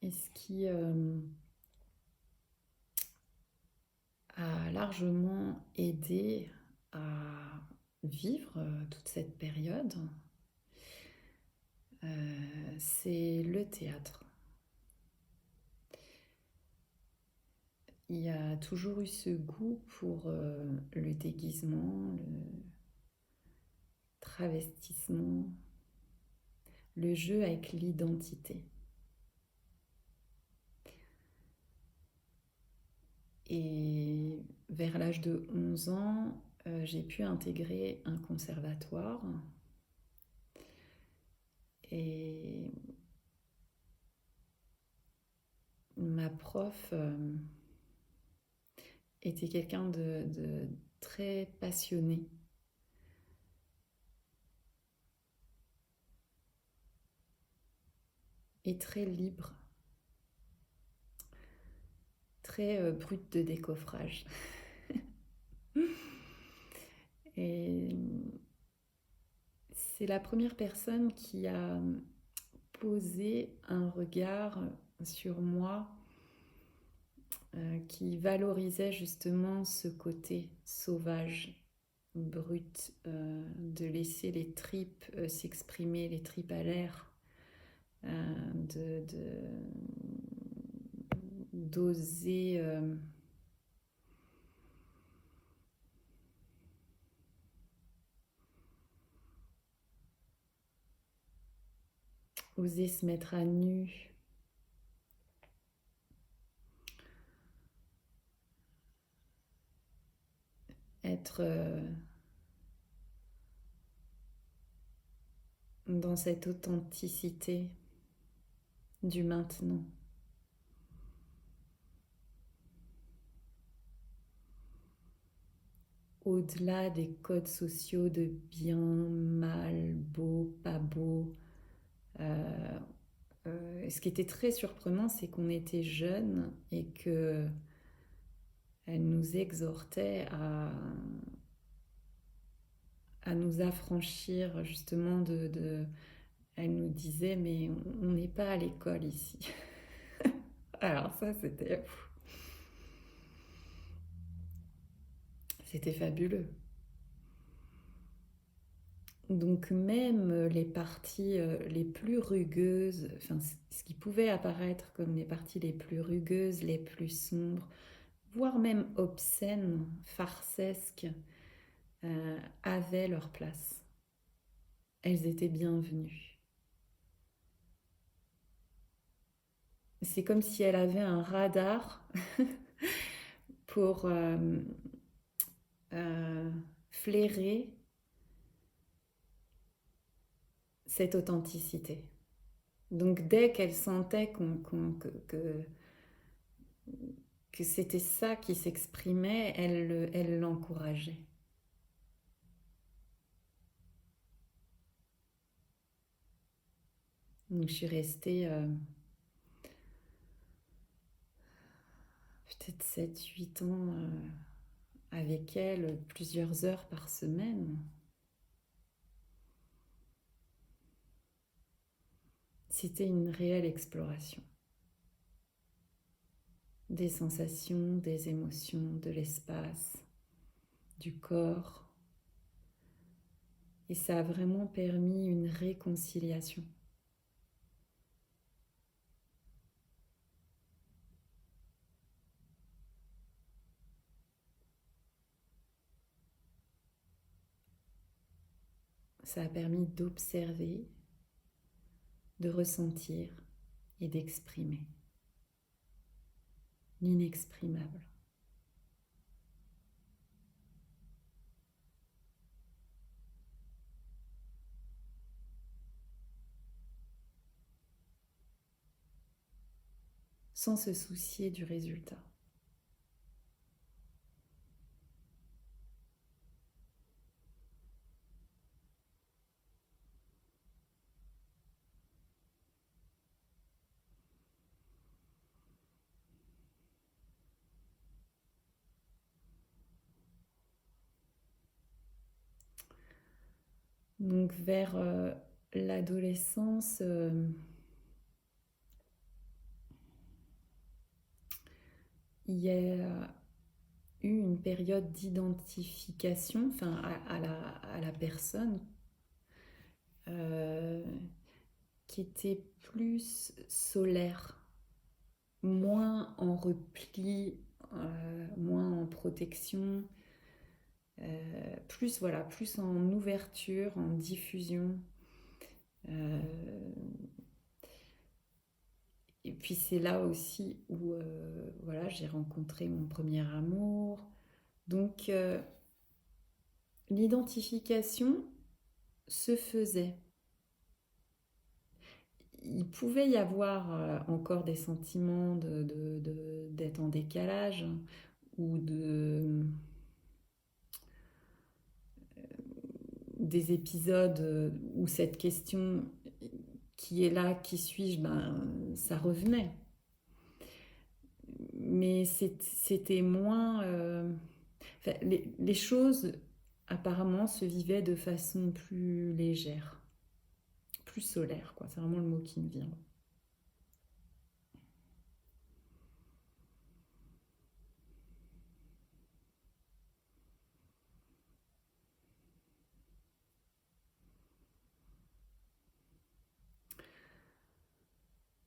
et ce qui a largement aidé à vivre toute cette période, c'est le théâtre. Il y a toujours eu ce goût pour le déguisement, le travestissement, le jeu avec l'identité. Et vers l'âge de 11 ans, j'ai pu intégrer un conservatoire. Et ma prof était quelqu'un de très passionné. Et très libre, très brute de décoffrage. Et c'est la première personne qui a posé un regard sur moi qui valorisait justement ce côté sauvage, brut, de laisser les tripes s'exprimer, les tripes à l'air, d'oser oser se mettre à nu, être dans cette authenticité du maintenant. Au-delà des codes sociaux de bien, mal, beau, pas beau. Ce qui était très surprenant, c'est qu'on était jeunes et que elle nous exhortait à nous affranchir justement elle nous disait mais on n'est pas à l'école ici. Alors ça c'était fabuleux. Donc même les parties les plus rugueuses, enfin ce qui pouvait apparaître comme les parties les plus rugueuses, les plus sombres, voire même obscènes, farcesques, avaient leur place. Elles étaient bienvenues. C'est comme si elle avait un radar pour euh, flairer cette authenticité. Donc dès qu'elle sentait que c'était ça qui s'exprimait, elle l'encourageait. Donc je suis restée peut-être 7 8 ans avec elle, plusieurs heures par semaine. C'était une réelle exploration des sensations, des émotions, de l'espace, du corps. Et ça a vraiment permis une réconciliation. Ça a permis d'observer, de ressentir et d'exprimer l'inexprimable. Sans se soucier du résultat. Donc vers l'adolescence, il y a eu une période d'identification, enfin, à la personne, euh, qui était plus solaire, moins en repli, moins en protection, plus voilà, plus en ouverture, en diffusion. Euh, et puis c'est là aussi où voilà, j'ai rencontré mon premier amour. Donc l'identification se faisait. Il pouvait y avoir encore des sentiments d'être en décalage, ou des épisodes où cette question qui est là, qui suis-je, ben, ça revenait. Mais c'était moins... enfin, les choses apparemment se vivaient de façon plus légère, plus solaire, quoi. C'est vraiment le mot qui me vient.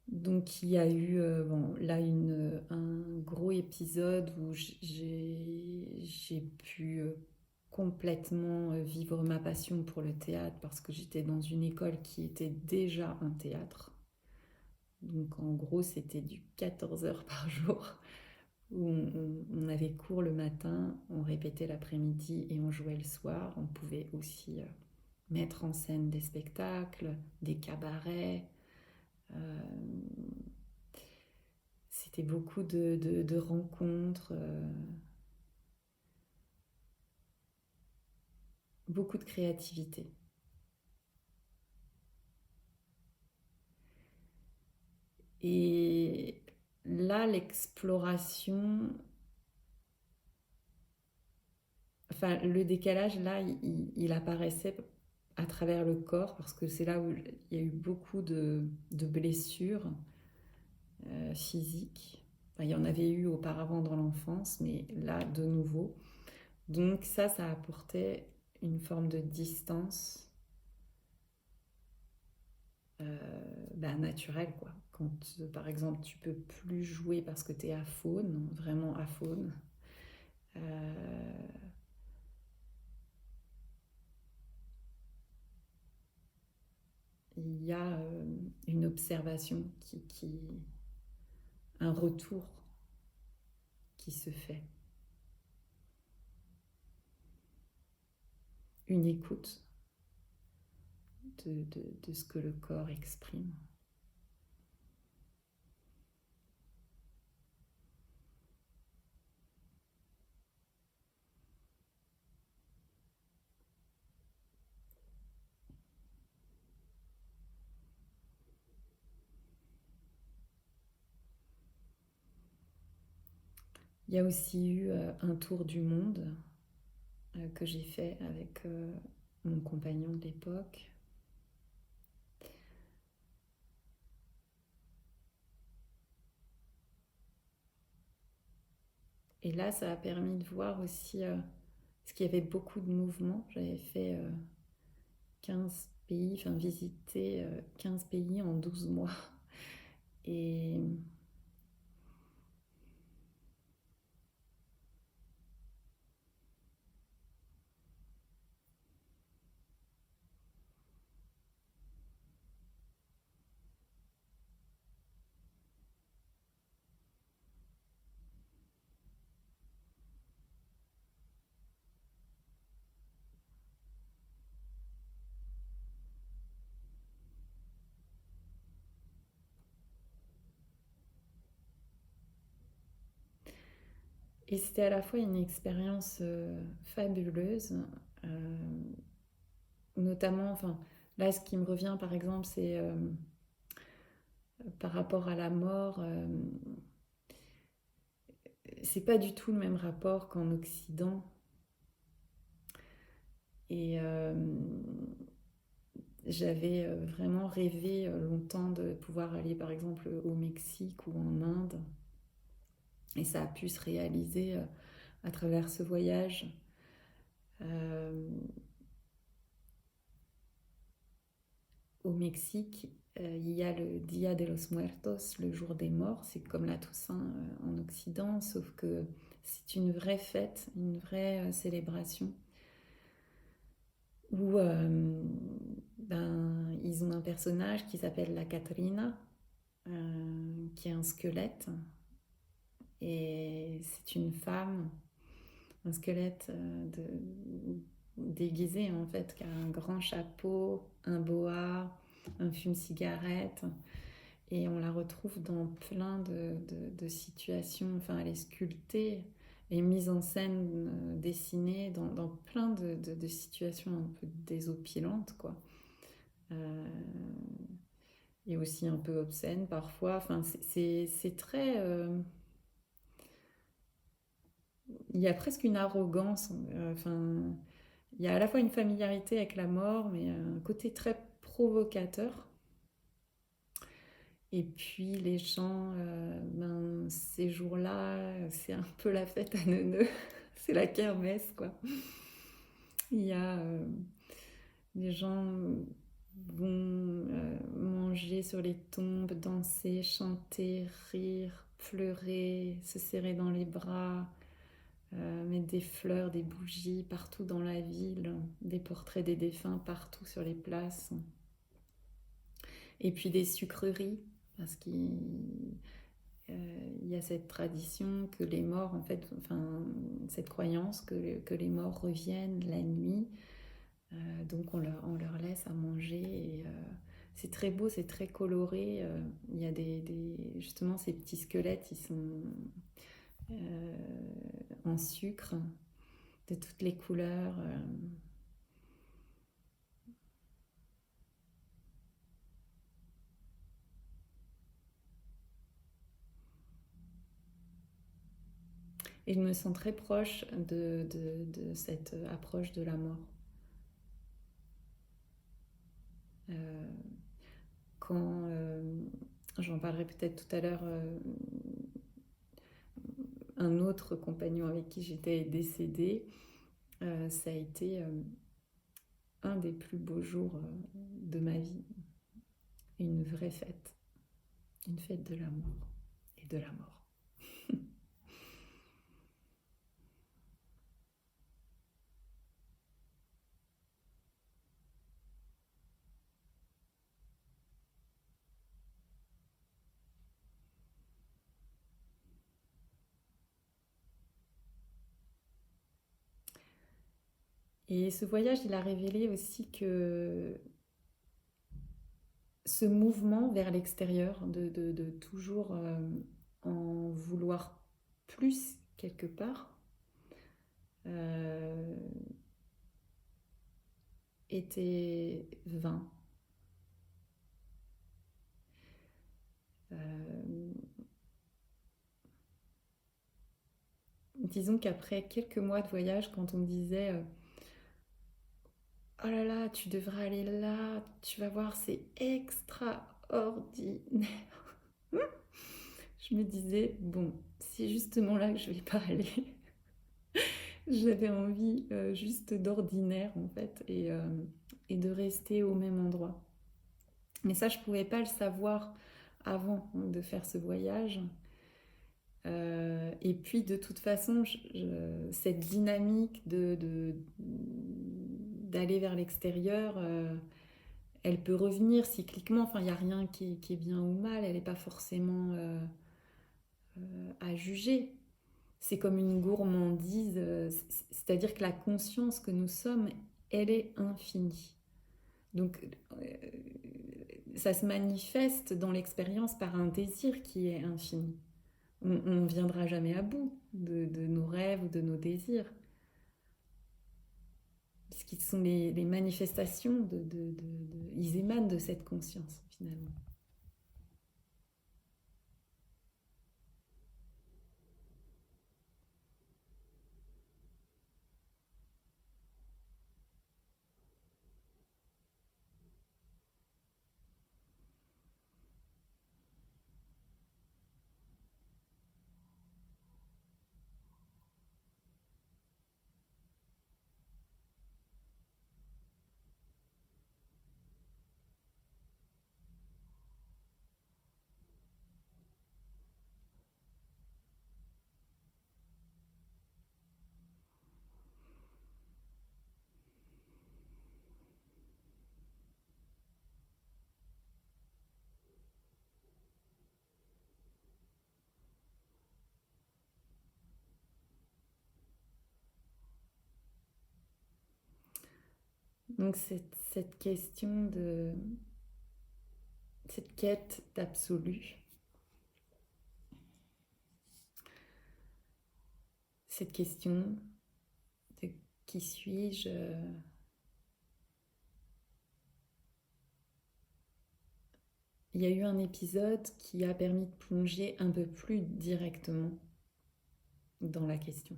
Donc il y a eu bon, là un gros épisode où j'ai pu complètement vivre ma passion pour le théâtre, parce que j'étais dans une école qui était déjà un théâtre. Donc en gros c'était du 14 heures par jour, où on avait cours le matin, on répétait l'après-midi et on jouait le soir. On pouvait aussi mettre en scène des spectacles, des cabarets. Euh, C'était beaucoup de rencontres, beaucoup de créativité. Et là, l'exploration, enfin le décalage, là, il apparaissait à travers le corps, parce que c'est là où il y a eu beaucoup de blessures physiques. Enfin, il y en avait eu auparavant dans l'enfance, mais là, de nouveau. Donc ça apportait une forme de distance bah, naturelle, quoi. Quand, par exemple, tu peux plus jouer parce que tu es aphone, vraiment aphone, euh, il y a une observation un retour qui se fait, une écoute de ce que le corps exprime. Il y a aussi eu un tour du monde que j'ai fait avec mon compagnon de l'époque. Et là, ça a permis de voir aussi, parce qu'il y avait beaucoup de mouvements. J'avais fait 15 pays, enfin visité 15 pays en 12 mois. Et Et c'était à la fois une expérience fabuleuse, euh, notamment, enfin, là, ce qui me revient par exemple, c'est par rapport à la mort. C'est pas du tout le même rapport qu'en Occident. Et j'avais vraiment rêvé longtemps de pouvoir aller par exemple au Mexique ou en Inde Et ça a pu se réaliser à travers ce voyage. Euh, Au Mexique, il y a le Dia de los Muertos, le jour des morts. C'est comme la Toussaint en Occident, sauf que c'est une vraie fête, une vraie célébration où ils ont un personnage qui s'appelle la Catrina, qui est un squelette. Et c'est une femme, un squelette déguisé en fait, qui a un grand chapeau, un boa, un fume-cigarette. Et on la retrouve dans plein de situations. Enfin, elle est sculptée et mise en scène, dessinée dans plein de situations un peu désopilantes, quoi. Euh, et aussi un peu obscène parfois. Enfin, c'est très. Il y a presque une arrogance. Enfin, il y a à la fois une familiarité avec la mort, mais un côté très provocateur. Et puis les gens, ces jours-là, c'est un peu la fête à neuneux. C'est la kermesse, quoi. Il y a les gens vont manger sur les tombes, danser, chanter, rire, pleurer, se serrer dans les bras, mettre des fleurs, des bougies partout dans la ville, des portraits des défunts partout sur les places. Et puis des sucreries, parce qu'il y a cette tradition que les morts, en fait, enfin, cette croyance que les morts reviennent la nuit. Donc on leur laisse à manger. Et, c'est très beau, c'est très coloré. Il y a justement ces petits squelettes, ils sont en sucre, de toutes les couleurs. Et je me sens très proche de cette approche de la mort. Euh, Quand j'en parlerai peut-être tout à l'heure, un autre compagnon avec qui j'étais décédé, ça a été un des plus beaux jours de ma vie. Une vraie fête. Une fête de l'amour et de la mort. Et ce voyage, il a révélé aussi que ce mouvement vers l'extérieur, de toujours en vouloir plus quelque part, euh, était vain. Euh, Disons qu'après quelques mois de voyage, quand on me disait oh là là, tu devrais aller là, tu vas voir, c'est extraordinaire. Je me disais, bon, c'est justement là que je vais pas aller. J'avais envie juste d'ordinaire en fait et de rester au même endroit. Mais ça, je pouvais pas le savoir avant de faire ce voyage. Et puis de toute façon, cette dynamique d'aller vers l'extérieur, elle peut revenir cycliquement. Enfin, il n'y a rien qui est bien ou mal. Elle n'est pas forcément à juger. C'est comme une gourmandise, c'est-à-dire que la conscience que nous sommes, elle est infinie. Donc, ça se manifeste dans l'expérience par un désir qui est infini. On ne viendra jamais à bout de nos rêves ou de nos désirs, puisqu'ils sont les manifestations ils émanent de cette conscience finalement. Donc cette question de cette quête d'absolu, cette question de qui suis-je, il y a eu un épisode qui a permis de plonger un peu plus directement dans la question.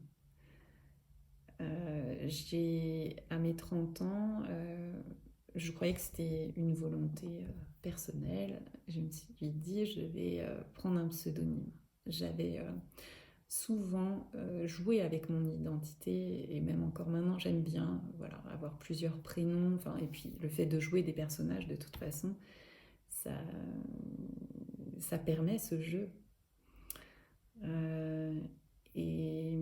À mes 30 ans, je croyais que c'était une volonté personnelle. Je me suis dit, je vais prendre un pseudonyme. J'avais souvent joué avec mon identité et même encore maintenant, j'aime bien voilà, avoir plusieurs prénoms. Enfin, et puis le fait de jouer des personnages, de toute façon, ça, ça permet ce jeu. Euh, et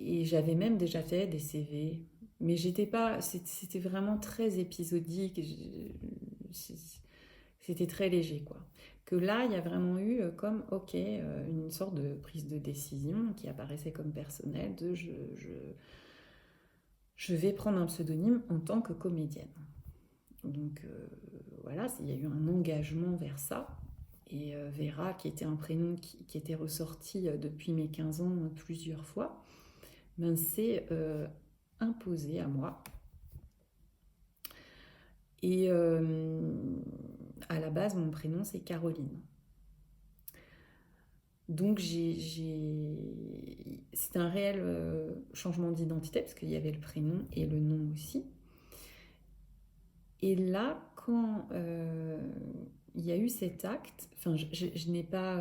Et j'avais même déjà fait des CV, mais j'étais pas. C'était vraiment très épisodique. C'était très léger, quoi. Que là, il y a vraiment eu comme, ok, une sorte de prise de décision qui apparaissait comme personnelle de je vais prendre un pseudonyme en tant que comédienne. Donc voilà, il y a eu un engagement vers ça. Et Vera, qui était un prénom qui était ressorti depuis mes 15 ans plusieurs fois, ben, c'est imposé à moi. Et à la base, mon prénom, c'est Caroline. Donc, c'était un réel changement d'identité, parce qu'il y avait le prénom et le nom aussi. Et là, quand il y a eu cet acte, enfin, je n'ai pas...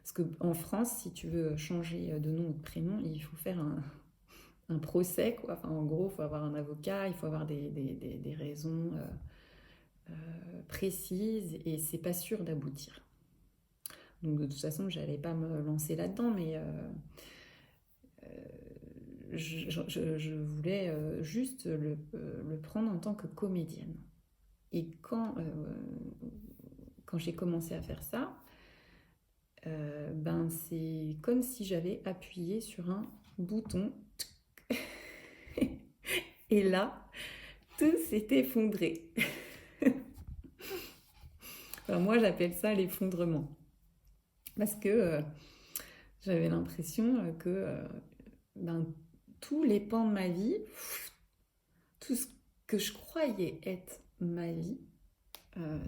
parce qu'en France, si tu veux changer de nom ou de prénom, il faut faire un procès, quoi. Enfin, en gros, il faut avoir un avocat, il faut avoir des raisons précises, et c'est pas sûr d'aboutir. Donc de toute façon, j'allais pas me lancer là-dedans, mais je voulais juste le prendre en tant que comédienne. Et quand j'ai commencé à faire ça, ben c'est comme si j'avais appuyé sur un bouton. Et là, tout s'est effondré. Enfin, moi, j'appelle ça l'effondrement. Parce que j'avais l'impression que ben, tous les pans de ma vie, tout ce que je croyais être ma vie,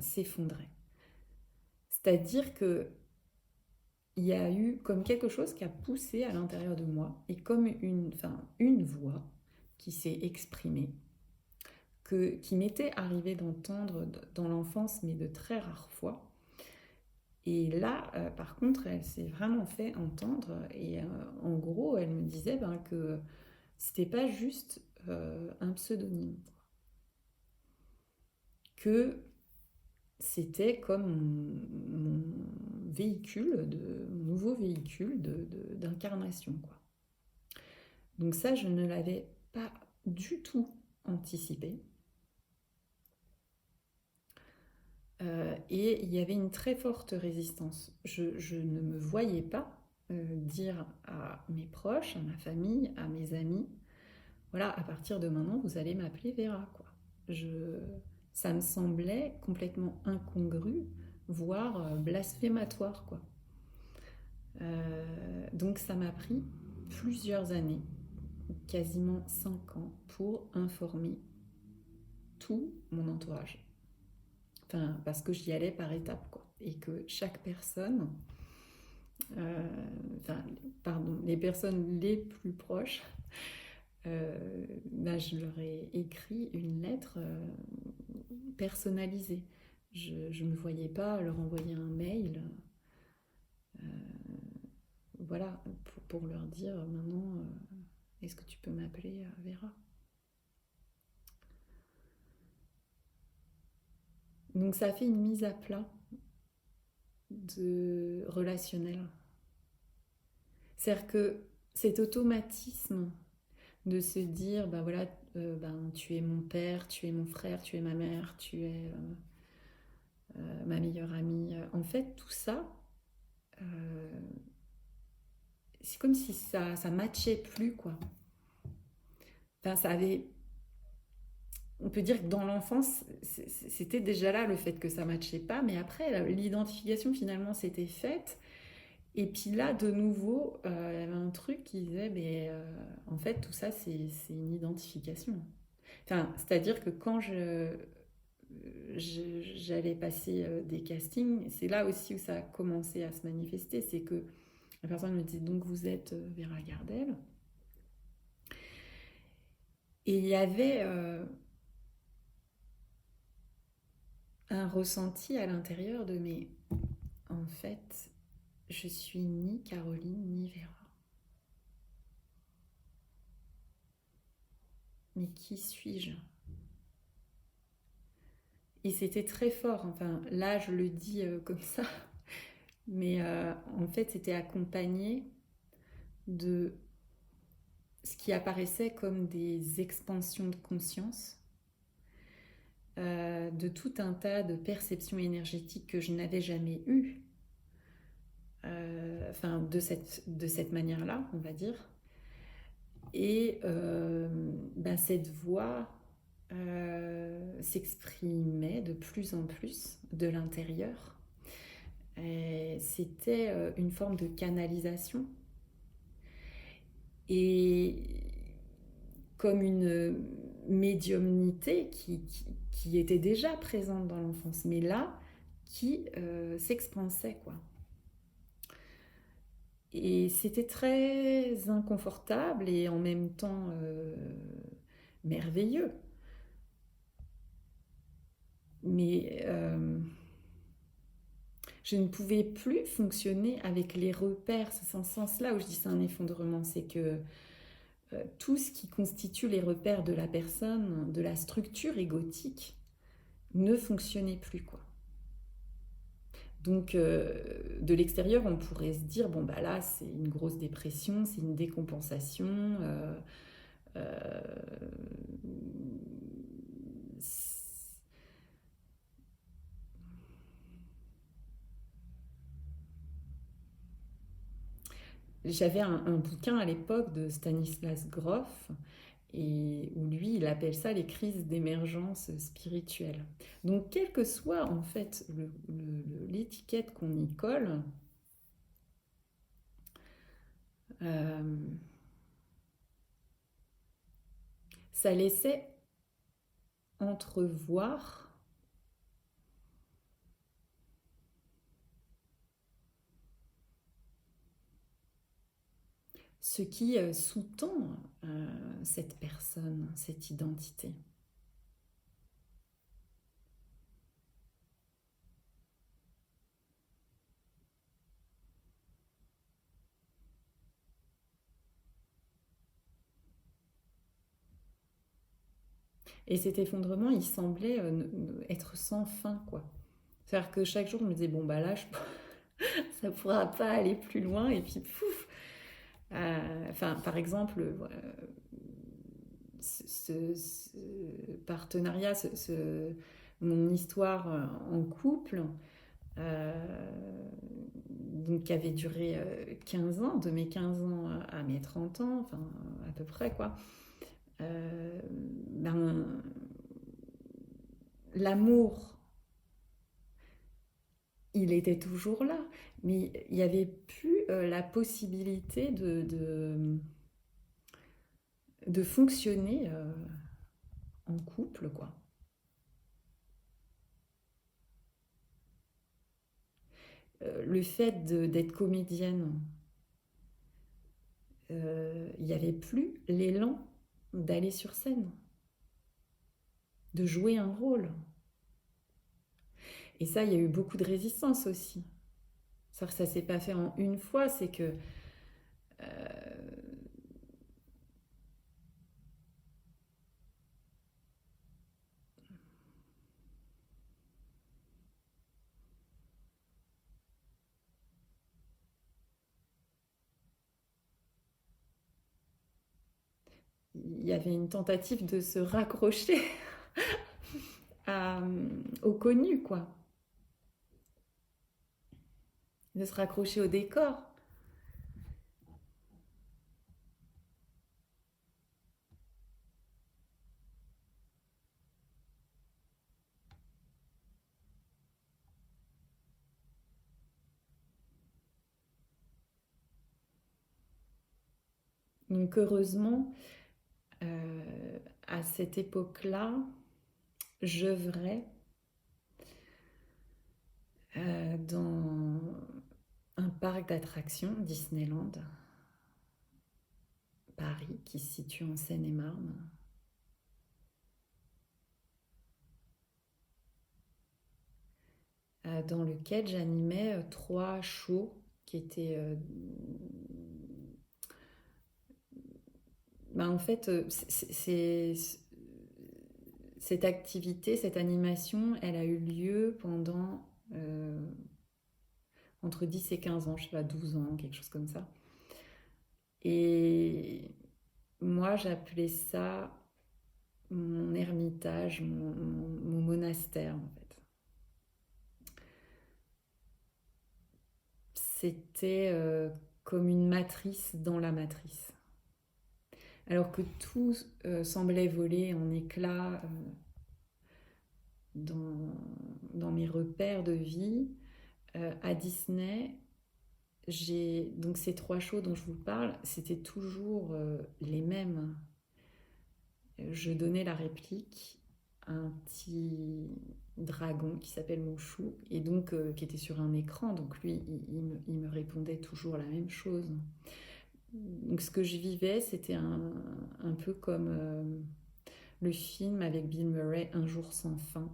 s'effondrait. C'est-à-dire que il y a eu comme quelque chose qui a poussé à l'intérieur de moi et comme une voix qui s'est exprimée, qui m'était arrivée d'entendre dans l'enfance, mais de très rares fois. Et là, par contre, elle s'est vraiment fait entendre. Et en gros, elle me disait ben, que c'était pas juste un pseudonyme, que c'était comme mon véhicule, mon nouveau véhicule d'incarnation, quoi. Donc ça, je ne l'avais pas du tout anticipé. Et il y avait une très forte résistance. Je ne me voyais pas dire à mes proches, à ma famille, à mes amis, voilà, à partir de maintenant, vous allez m'appeler Vera, quoi. Ça me semblait complètement incongru, voire blasphématoire, quoi. Donc ça m'a pris plusieurs années, quasiment 5 ans, pour informer tout mon entourage. Enfin, parce que j'y allais par étapes, quoi. Et que chaque personne, pardon, les personnes les plus proches, je leur ai écrit une lettre personnalisée. Je ne me voyais pas leur envoyer un mail, voilà, pour leur dire maintenant, est-ce que tu peux m'appeler Vera? Donc ça a fait une mise à plat de relationnel. C'est-à-dire que cet automatisme de se dire, ben voilà, tu es mon père, tu es mon frère, tu es ma mère, tu es ma meilleure amie. En fait, tout ça, c'est comme si ça matchait plus, quoi. enfin, ça avait, on peut dire que dans l'enfance, c'était déjà là le fait que ça matchait pas, mais après, l'identification finalement s'était faite. Et puis là, de nouveau, il y avait un truc qui disait, mais en fait, tout ça, c'est une identification. Enfin, c'est-à-dire que quand j'allais passer des castings, c'est là aussi où ça a commencé à se manifester. C'est que la personne me dit, donc vous êtes Vera Gardel. Et il y avait un ressenti à l'intérieur de, mais en fait, je suis ni Caroline ni Vera. Mais qui suis-je? Et c'était très fort. Enfin, là, je le dis comme ça. Mais en fait, c'était accompagné de ce qui apparaissait comme des expansions de conscience, de tout un tas de perceptions énergétiques que je n'avais jamais eues, enfin de cette manière-là, on va dire. Et ben, cette voix s'exprimait de plus en plus de l'intérieur. C'était une forme de canalisation et comme une médiumnité qui était déjà présente dans l'enfance, mais là, qui s'expansait, quoi. Et c'était très inconfortable et en même temps merveilleux. Mais je ne pouvais plus fonctionner avec les repères. C'est en ce sens-là où je dis c'est un effondrement. C'est que tout ce qui constitue les repères de la personne, de la structure égotique, ne fonctionnait plus, quoi. Donc, de l'extérieur, on pourrait se dire, bon, bah là, c'est une grosse dépression, c'est une décompensation. Euh, J'avais un bouquin à l'époque de Stanislas Grof, et où lui, il appelle ça les crises d'émergence spirituelle. Donc, quelle que soit en fait l'étiquette qu'on y colle, euh, ça laissait entrevoir ce qui sous-tend cette personne, cette identité. Et cet effondrement, il semblait être sans fin, quoi. C'est-à-dire que chaque jour, je me disais, bon, bah là, ça ne pourra pas aller plus loin, et puis pouf. Enfin, par exemple, ce partenariat, mon histoire en couple, euh, donc, qui avait duré 15 ans, de mes 15 ans à mes 30 ans, enfin à peu près quoi. Ben, l'amour, il était toujours là, mais il n'y avait plus la possibilité de fonctionner en couple, quoi. Le fait d'être comédienne, il n'y avait plus l'élan d'aller sur scène, de jouer un rôle. Et ça, il y a eu beaucoup de résistance aussi. Ça ne s'est pas fait en une fois, c'est que il y avait une tentative de se raccrocher à, au connu, quoi. De se raccrocher au décor. Donc heureusement, à cette époque-là, j'œuvrais dans un parc d'attractions, Disneyland, Paris, qui se situe en Seine-et-Marne. Dans lequel j'animais 3 shows qui étaient... en fait, cette activité, cette animation, elle a eu lieu pendant entre 10 et 15 ans, je sais pas, 12 ans, quelque chose comme ça. Et moi, j'appelais ça mon ermitage, mon monastère, en fait. C'était comme une matrice dans la matrice. Alors que tout semblait voler en éclats dans mes repères de vie, à Disney, donc ces 3 shows dont je vous parle, c'était toujours les mêmes. Je donnais la réplique à un petit dragon qui s'appelle Mouchou et donc qui était sur un écran. Donc lui, il me répondait toujours la même chose. Donc ce que je vivais, c'était un peu comme le film avec Bill Murray, Un jour sans fin.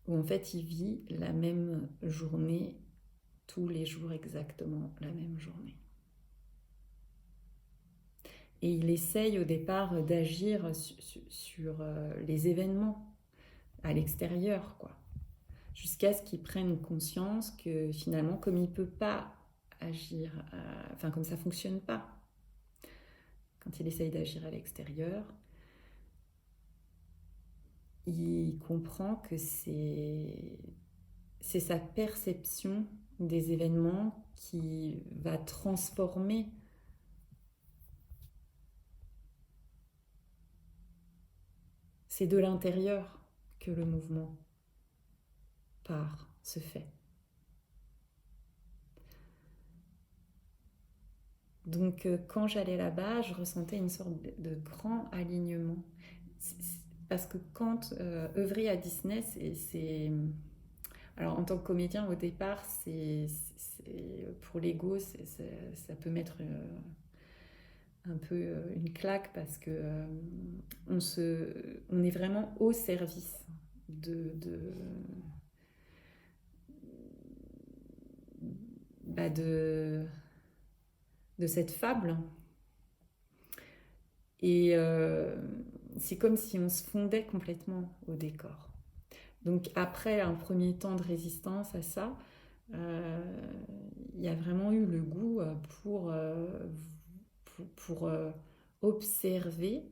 Où en fait il vit la même journée, tous les jours exactement la même journée. Et il essaye au départ d'agir sur les événements à l'extérieur, quoi. Jusqu'à ce qu'il prenne conscience que finalement, comme il ne peut pas agir, enfin comme ça ne fonctionne pas, quand il essaye d'agir à l'extérieur, il comprend que c'est sa perception des événements qui va transformer. C'est de l'intérieur que le mouvement se fait. Donc quand j'allais là-bas, je ressentais une sorte de grand alignement. Parce que quand œuvrer à Disney, alors en tant que comédien au départ, pour l'ego, ça peut mettre un peu une claque parce que on est vraiment au service de, bah de cette fable. Et c'est comme si on se fondait complètement au décor. Donc après un premier temps de résistance à ça, il y a vraiment eu le goût pour observer.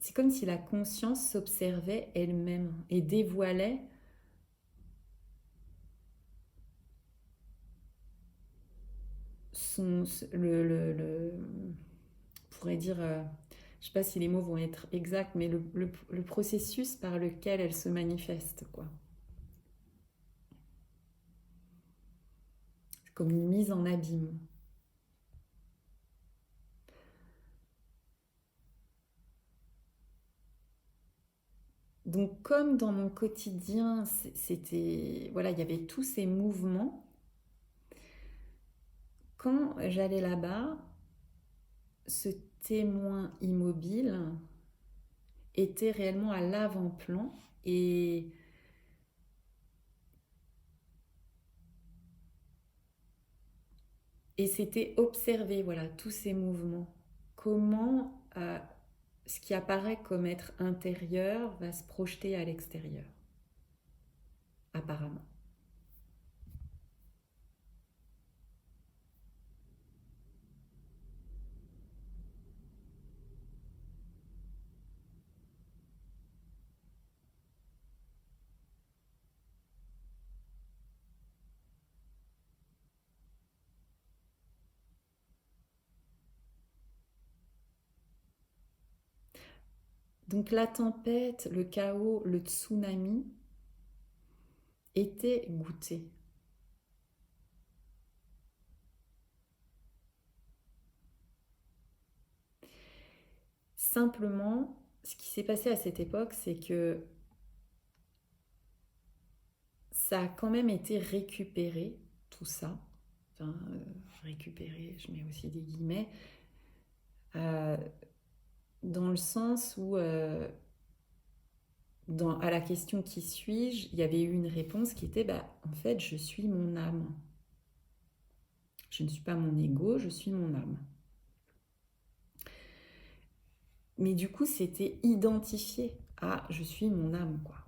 C'est comme si la conscience s'observait elle-même et dévoilait son, on pourrait dire, je ne sais pas si les mots vont être exacts, mais le processus par lequel elle se manifeste, quoi. C'est comme une mise en abîme. Donc comme dans mon quotidien, c'était voilà, il y avait tous ces mouvements. Quand j'allais là-bas, ce témoin immobile était réellement à l'avant-plan et c'était observer voilà tous ces mouvements. Comment ce qui apparaît comme être intérieur va se projeter à l'extérieur, apparemment. Donc la tempête, le chaos, le tsunami étaient goûtés. Simplement, ce qui s'est passé à cette époque, c'est que ça a quand même été récupéré, tout ça. Enfin, récupéré, je mets aussi des guillemets, euh, dans le sens où, à la question qui suis-je, il y avait eu une réponse qui était, bah, en fait, je suis mon âme. Je ne suis pas mon ego, je suis mon âme. Mais du coup, c'était identifié à je suis mon âme, quoi.